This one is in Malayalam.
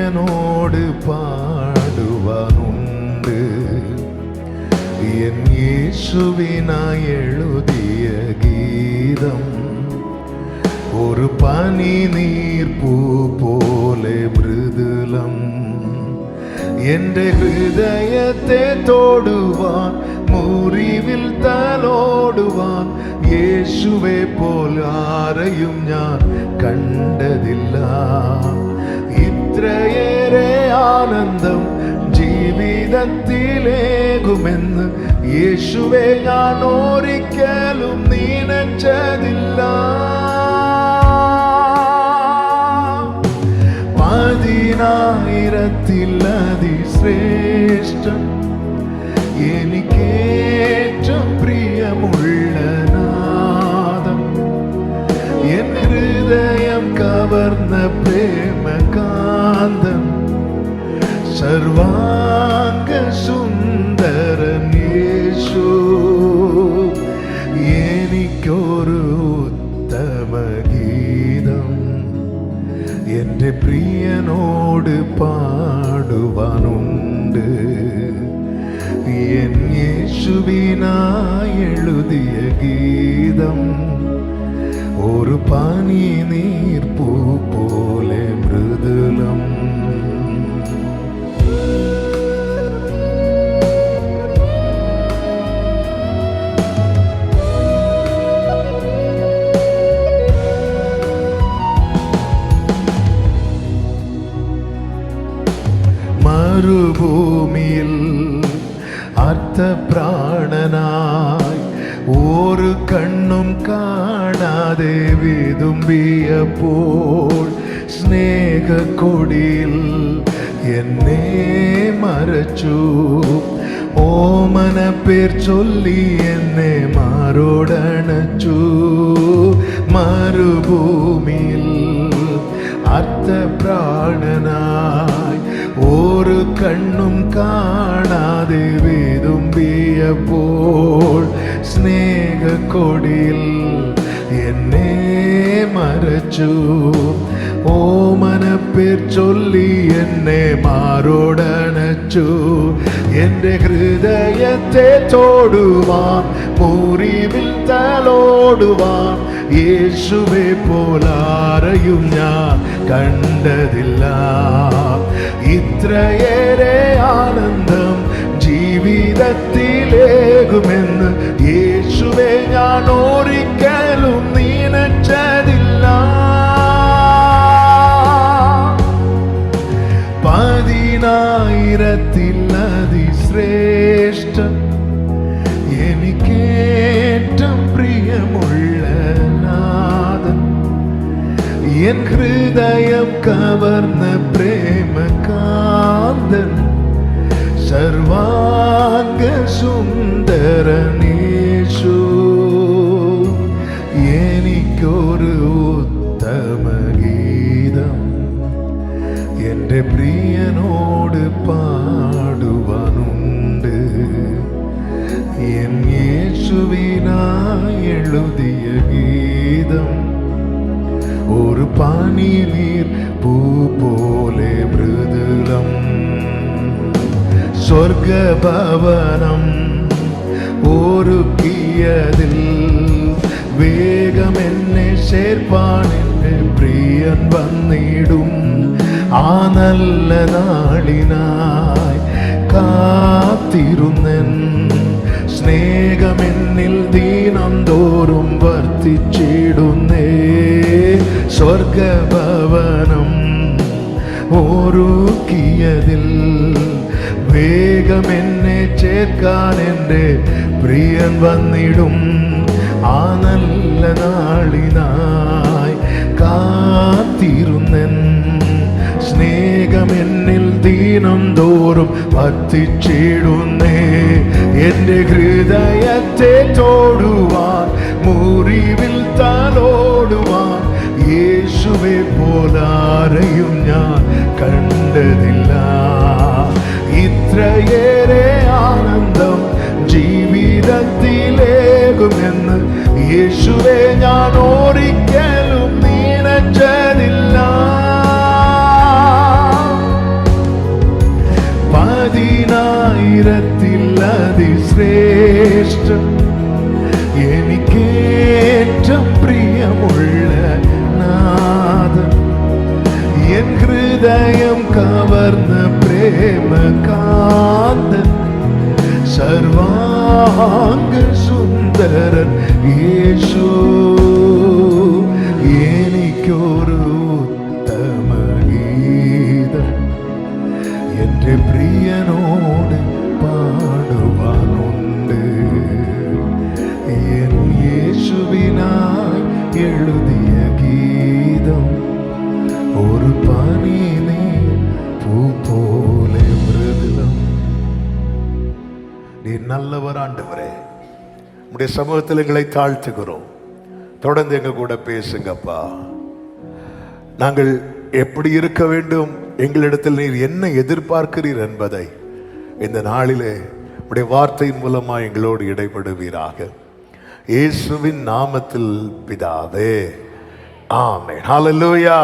പ്രിയനോട് പാടുവാനുണ്ട്. എൻ യേശുവിനായി എഴുതിയ ഗീതം ഒരു പനി നീർപ്പൂ പോലെ മൃദുലം. എന്റെ ഹൃദയത്തെ തോടുവാൻ, മുറിവിൽ തലോടുവാൻ യേശുവെ പോലെ ആരെയും ഞാൻ കണ്ടതില്ല. ഇത്രയേറെ ആനന്ദം ജീവിതത്തിലേകുമെന്ന് യേശുവെ ഞാൻ ഒരിക്കലും നനച്ചതില്ല. 10,000-ൽ അതിശ്രേഷ്ഠം എനിക്കേറ്റവും പ്രിയമുള്ള നാദം, എൻ ഹൃദയം കവർന്ന പ്രേമകാന്തൻ, സർവാംഗ സുന്ദരൻ യേശു. എനിക്കൊരു ഉത്തമ ഗീതം എൻ്റെ പ്രിയനോട് പാടുവാനുണ്ട്. എൻ യേശുവിനായി എഴുതിയ ഗീതം ഒരു പനി നീർപ്പൂ പോലെ മൃദുലം. മരുഭൂമിയിൽ അർത്ഥപ്രാണനായി ഒരു കണ്ണും കാണാതെ വിതുമ്പിയപ്പോൾ സ്നേഹക്കൊടിയിൽ എന്നെ മറച്ചു. ഓമന പേർ ചൊല്ലി എന്നെ മാറോടണച്ചു. മരുഭൂമിയിൽ അർത്ഥപ്രാണനായി ഒരു കണ്ണും കാണാതെ വിതുമ്പിയപ്പോൾ സ്നേഹക്കൊടിയിൽ എന്നെ മറച്ചു. ഓമന പേർ ചൊല്ലി എന്നെ മാറോടണച്ചു. എൻ്റെ ഹൃദയത്തെ തോടുവാൻ, മുറിവിൽ തലോടുവാൻ യേശുവെ പോലാരെയും ഞാൻ കണ്ടതില്ല. ഇത്രയേറെ ആനന്ദം ജീവിതത്തിലേകുമെന്ന് യേശുവെ ഞാൻ ഒരിക്കലും നനച്ചതില്ല. 10,000-ൽ അതിശ്രേഷ്ഠം എനിക്കേറ്റവും പ്രിയമുള്ള നാദം, എൻ ഹൃദയം കവർന്ന പ്രേമകാന്തൻ, സർവാംഗ സുന്ദരൻ യേശു. എനിക്കൊരു ഉത്തമ ഗീതം എൻ്റെ പ്രിയനോട് പാടുവാനുണ്ട്. എൻ യേശുവിനായി എഴുതിയ ഗീതം ഒരു പനി നീർപ്പൂ പോലെ മൃദുലം. സ്വർഗഭവനം ഒരുക്കിയതിൽ വേഗം എന്നെ ചേർപ്പാൻ എൻ്റെ പ്രിയൻ വന്നിടും. ആ നല്ല നാളിനായി കാത്തിരുന്നൻ, സ്നേഹമെന്നിൽ ദീനം തോറും വർദ്ധിച്ചിടുന്നേ. സ്വർഗഭവനം ഒരുക്കിയതിൽ വേഗം എന്നെ ചേർക്കാൻ എൻ്റെ പ്രിയൻ വന്നിടും. ആ നല്ല നാളിനായി കാത്തിരുന്നൻ, സ്നേഹമെന്നിൽ ദീനം തോറും വർദ്ധിച്ചിടുന്നേ. എൻ്റെ ഹൃദയത്തെ തോടുവാൻ, മുറിവിൽ തലോടുവാൻ യേശുവെ പോലാരെയും ഞാൻ കണ്ടതില്ല. ഇത്രയേറെ ആനന്ദം ജീവിതത്തിലേകുമെന്ന് യേശുവെ ഞാൻ ഒരിക്കലും നനച്ചതില്ല. സർവാംഗ സുന്ദരൻ യേശു എനിക്കൊരു ഉത്തമ ഗീതം എൻ്റെ പ്രിയനോട് പാടുവാനുണ്ട് എൻ യേശുവിനായി എഴുതിയ ഗീതം ഒരു പനിനീ பூ போலே மிருதுலம். நீ நல்லவர் ஆண்டவரே, உம்முடைய சமூகத்தில் எங்களை தாழ்த்துகிறோம். தொடர்ந்து எங்க கூட பேசுங்கப்பா. நாங்கள் எப்படி இருக்க வேண்டும், எங்களிடத்தில் நீர் என்ன எதிர்பார்க்கிறீர் என்பதை இந்த நாளிலே உடைய வார்த்தையின் மூலமாக எங்களோடு இடைபடுவீராக. இயேசுவின் நாமத்தில் பிதாவே, ஆமென். ஹல்லேலூயா.